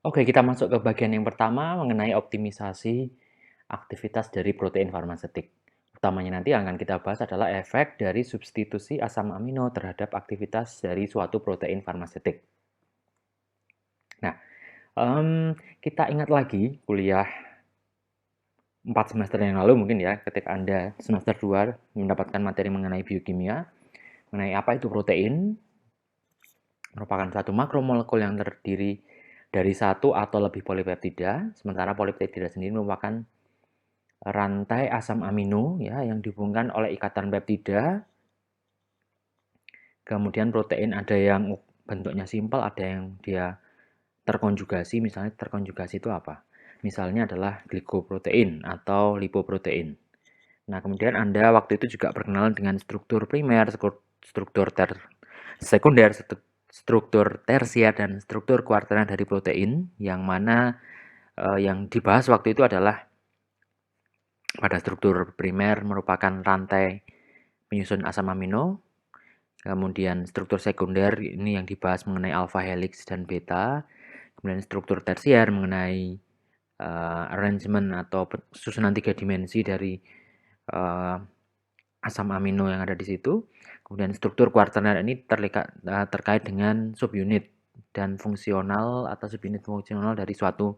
Oke, kita masuk ke bagian yang pertama mengenai optimisasi aktivitas dari protein farmasetik. Utamanya nanti yang akan kita bahas adalah efek dari substitusi asam amino terhadap aktivitas dari suatu protein farmasetik. Nah, kita ingat lagi kuliah 4 semester yang lalu mungkin ya, ketika Anda semester 2 mendapatkan materi mengenai biokimia, mengenai apa itu protein, merupakan suatu makromolekul yang terdiri dari satu atau lebih polipeptida, sementara polipeptida sendiri merupakan rantai asam amino ya yang dihubungkan oleh ikatan peptida. Kemudian protein ada yang bentuknya simpel, ada yang dia terkonjugasi. Misalnya terkonjugasi itu apa? Misalnya adalah glikoprotein atau lipoprotein. Nah, kemudian Anda waktu itu juga berkenalan dengan struktur primer, struktur sekunder, struktur tersier, dan struktur kuartener dari protein, yang mana yang dibahas waktu itu adalah pada struktur primer merupakan rantai penyusun asam amino, kemudian struktur sekunder ini yang dibahas mengenai alpha helix dan beta, kemudian struktur tersier mengenai arrangement atau susunan 3 dimensi dari asam amino yang ada di situ. Kemudian struktur kuartener ini terkait dengan subunit dan fungsional atau subunit fungsional dari suatu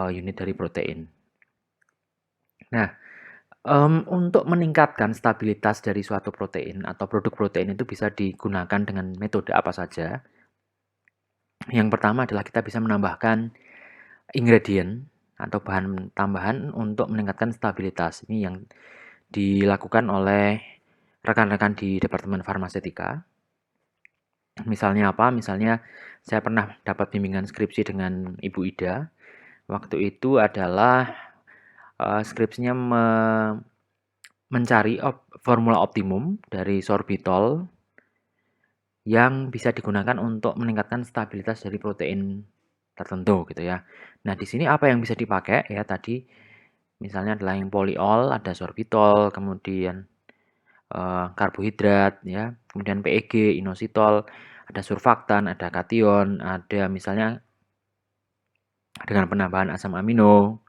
unit dari protein. Nah, untuk meningkatkan stabilitas dari suatu protein atau produk protein itu bisa digunakan dengan metode apa saja. Yang pertama adalah kita bisa menambahkan ingredient atau bahan tambahan untuk meningkatkan stabilitas. Ini yang dilakukan oleh rekan-rekan di Departemen Farmasetika. Misalnya apa? Misalnya saya pernah dapat bimbingan skripsi dengan Ibu Ida. Waktu itu adalah skripsinya mencari formula optimum dari sorbitol yang bisa digunakan untuk meningkatkan stabilitas dari protein tertentu gitu ya. Nah, di sini apa yang bisa dipakai ya tadi misalnya adalah yang poliol, ada sorbitol, kemudian karbohidrat ya, kemudian PEG, inositol, ada surfaktan, ada kation, ada misalnya dengan penambahan asam amino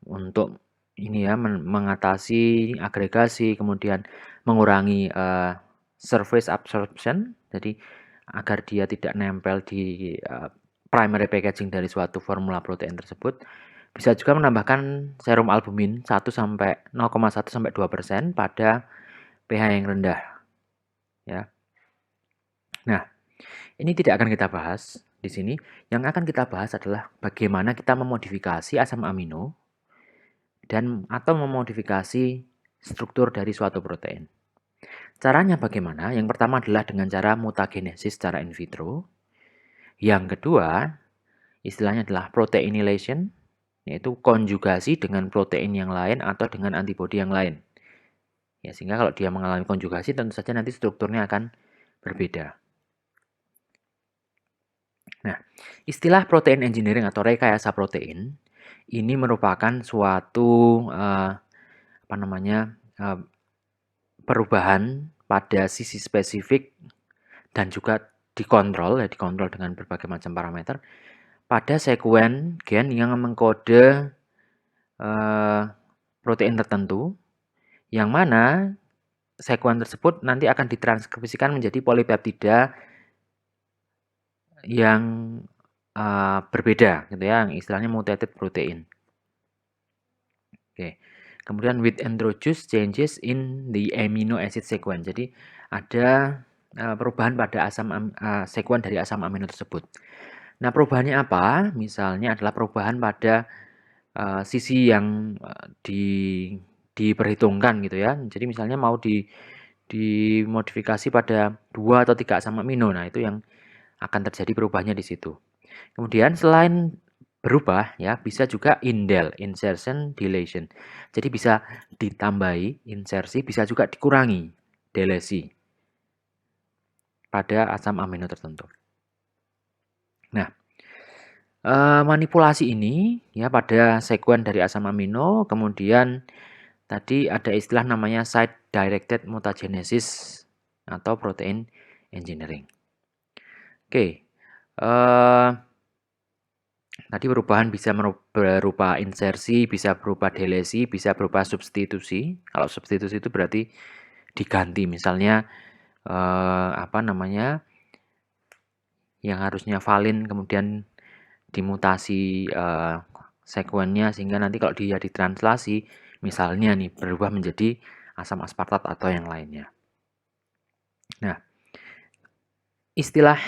untuk ini ya mengatasi agregasi, kemudian mengurangi surface absorption, jadi agar dia tidak nempel di primary packaging dari suatu formula protein tersebut. Bisa juga menambahkan serum albumin 1 sampai 0,1 sampai 2% pada pH yang rendah ya. Nah, ini tidak akan kita bahas di sini. Yang akan kita bahas adalah bagaimana kita memodifikasi asam amino dan atau memodifikasi struktur dari suatu protein. Caranya bagaimana? Yang pertama adalah dengan cara mutagenesis secara in vitro. Yang kedua, istilahnya adalah proteinylation, yaitu konjugasi dengan protein yang lain atau dengan antibodi yang lain. Ya, sehingga kalau dia mengalami konjugasi tentu saja nanti strukturnya akan berbeda. Nah, istilah protein engineering atau rekayasa protein ini merupakan suatu perubahan pada sisi spesifik dan juga dikontrol dengan berbagai macam parameter pada sekuen gen yang mengkode protein tertentu, yang mana sekuen tersebut nanti akan ditranskripsikan menjadi polipeptida yang berbeda gitu ya, yang istilahnya mutated protein. Oke. Kemudian with introduced changes in the amino acid sequence. Jadi ada perubahan pada sekuen dari asam amino tersebut. Nah, perubahannya apa? Misalnya adalah perubahan pada sisi yang diperhitungkan gitu ya. Jadi misalnya mau dimodifikasi pada 2 atau 3 asam amino. Nah, itu yang akan terjadi perubahannya di situ. Kemudian selain berubah ya, bisa juga indel, insertion, deletion. Jadi bisa ditambahi insersi, bisa juga dikurangi delesi pada asam amino tertentu. Nah, manipulasi ini ya pada sekuen dari asam amino, kemudian tadi ada istilah namanya site directed mutagenesis atau protein engineering. Oke. Tadi perubahan bisa berupa insersi, bisa berupa delesi, bisa berupa substitusi. Kalau substitusi itu berarti diganti, misalnya apa namanya, yang harusnya valin kemudian dimutasi sekuennya, sehingga nanti kalau dia ditranslasi, misalnya nih berubah menjadi asam aspartat atau yang lainnya. Nah, istilah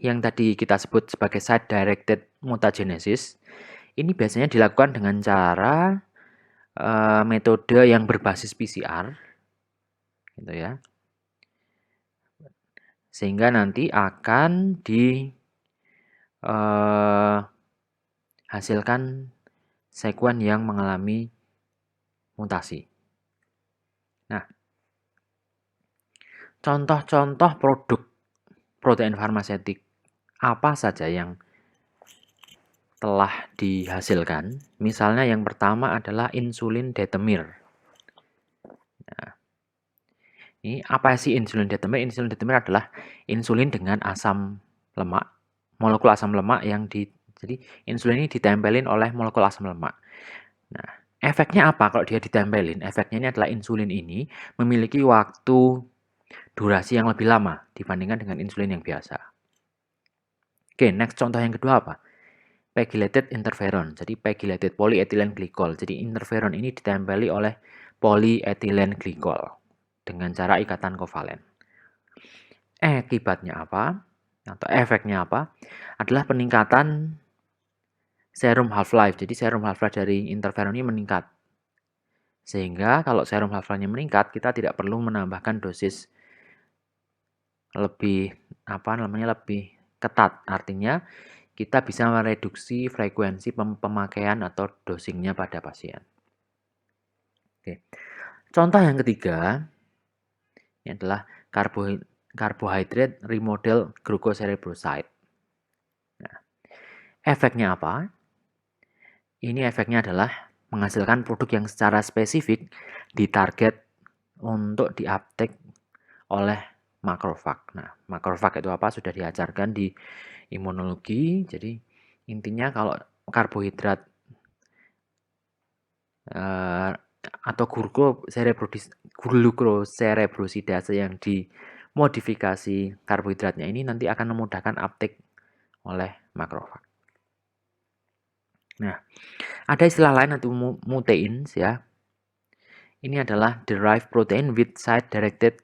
yang tadi kita sebut sebagai site directed mutagenesis ini biasanya dilakukan dengan cara metode yang berbasis PCR, gitu ya, sehingga nanti akan dihasilkan sekuen yang mengalami mutasi. Nah, contoh-contoh produk protein farmaseutik apa saja yang telah dihasilkan? Misalnya yang pertama adalah insulin detemir. Nah, ini apa sih insulin detemir? Insulin detemir adalah insulin dengan asam lemak, molekul asam lemak yang jadi insulin ini ditempelin oleh molekul asam lemak. Nah, efeknya apa kalau dia ditempelin? Efeknya ini adalah insulin ini memiliki waktu durasi yang lebih lama dibandingkan dengan insulin yang biasa. Oke, next contoh yang kedua apa? Pegylated interferon. Jadi pegylated polyethylene glycol. Jadi interferon ini ditempeli oleh polyethylene glycol dengan cara ikatan kovalen. Akibatnya apa? Atau efeknya apa? Adalah peningkatan serum half-life. Jadi serum half-life dari interferon ini meningkat. Sehingga kalau serum half-life-nya meningkat, kita tidak perlu menambahkan dosis lebih lebih ketat. Artinya kita bisa mereduksi frekuensi pemakaian atau dosingnya pada pasien. Oke. Contoh yang ketiga ini adalah carbohydrate remodel glucocerebroside. Nah, efeknya apa? Ini efeknya adalah menghasilkan produk yang secara spesifik ditarget untuk diuptake oleh makrofag. Nah, makrofag itu apa? Sudah diajarkan di imunologi. Jadi intinya kalau karbohidrat atau glukocerebrosidase yang dimodifikasi karbohidratnya ini nanti akan memudahkan uptake oleh makrofag. Nah, ada istilah lain untuk muteins ya. Ini adalah derived protein with site directed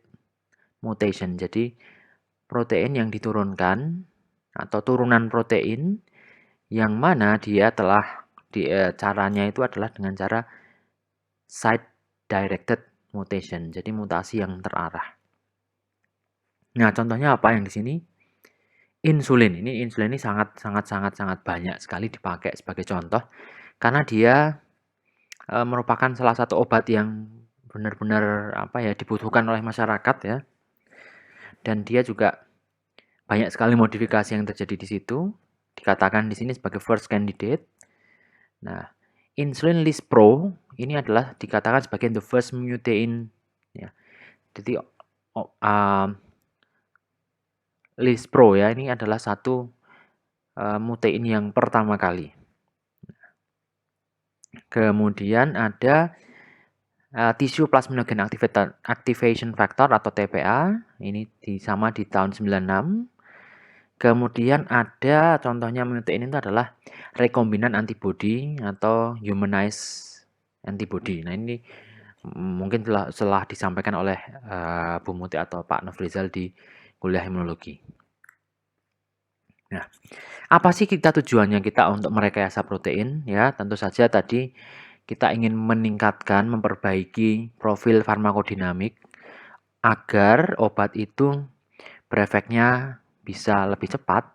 mutation. Jadi protein yang diturunkan atau turunan protein yang mana dia telah caranya itu adalah dengan cara site directed mutation. Jadi mutasi yang terarah. Nah, contohnya apa yang di sini? Insulin. Insulin ini sangat banyak sekali dipakai sebagai contoh karena dia merupakan salah satu obat yang benar-benar dibutuhkan oleh masyarakat ya. Dan dia juga banyak sekali modifikasi yang terjadi di situ. Dikatakan di sini sebagai first candidate. Nah, insulin lispro ini adalah dikatakan sebagai the first mutein ya. Jadi lispro ya, ini adalah satu mutein yang pertama kali. Kemudian ada tissue plasminogen activation factor atau TPA, ini sama di tahun 96. Kemudian ada contohnya mutein itu adalah rekombinan antibody atau humanized antibody. Nah, ini mungkin telah disampaikan oleh Bu Muti atau Pak Nofrizal di kuliah imunologi. Nah, apa sih tujuannya kita untuk merekayasa protein? Ya, tentu saja tadi kita ingin meningkatkan, memperbaiki profil farmakodinamik agar obat itu berefeknya bisa lebih cepat,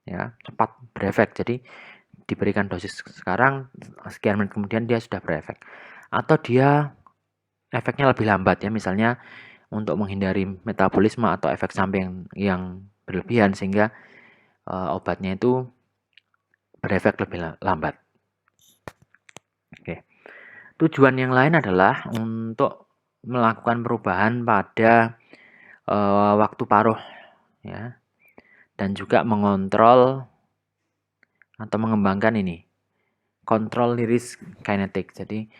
ya, cepat berefek. Jadi diberikan dosis sekarang, sekian menit kemudian dia sudah berefek. Atau dia efeknya lebih lambat ya, misalnya untuk menghindari metabolisme atau efek samping yang berlebihan sehingga obatnya itu berefek lebih lambat. Oke. Tujuan yang lain adalah untuk melakukan perubahan pada waktu paruh ya, dan juga mengontrol atau mengembangkan ini kontrol release kinetic. Jadi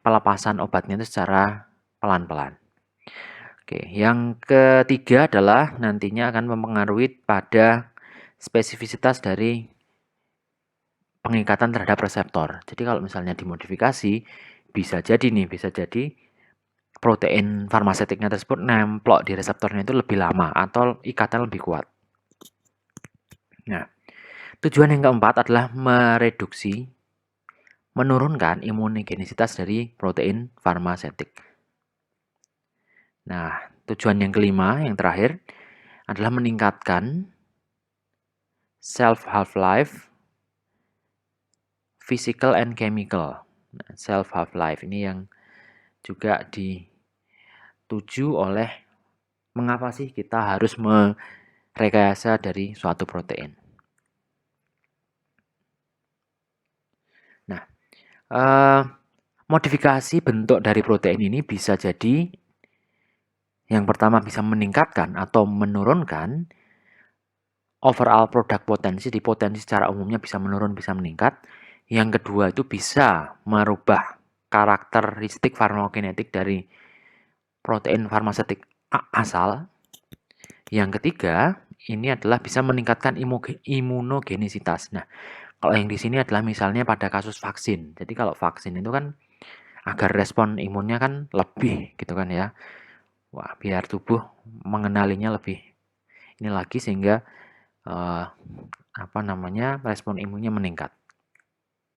pelepasan obatnya itu secara pelan-pelan. Oke, yang ketiga adalah nantinya akan mempengaruhi pada spesifisitas dari pengikatan terhadap reseptor. Jadi kalau misalnya dimodifikasi, bisa jadi protein farmasetiknya tersebut nemplok di reseptornya itu lebih lama atau ikatan lebih kuat. Nah, tujuan yang keempat adalah menurunkan imunogenisitas dari protein farmasetik. Nah, tujuan yang kelima, yang terakhir, adalah meningkatkan self half-life, physical and chemical. Nah, self half-life ini yang juga dituju oleh mengapa sih kita harus merekayasa dari suatu protein. Nah, modifikasi bentuk dari protein ini bisa jadi yang pertama bisa meningkatkan atau menurunkan overall produk potensi, di potensi secara umumnya bisa menurun, bisa meningkat. Yang kedua itu bisa merubah karakteristik farmakokinetik dari protein farmasetik asal. Yang ketiga, ini adalah bisa meningkatkan imunogenisitas. Nah, kalau yang di sini adalah misalnya pada kasus vaksin. Jadi kalau vaksin itu kan agar respon imunnya kan lebih gitu kan ya. Wah, biar tubuh mengenalinya lebih ini lagi sehingga respon imunnya meningkat.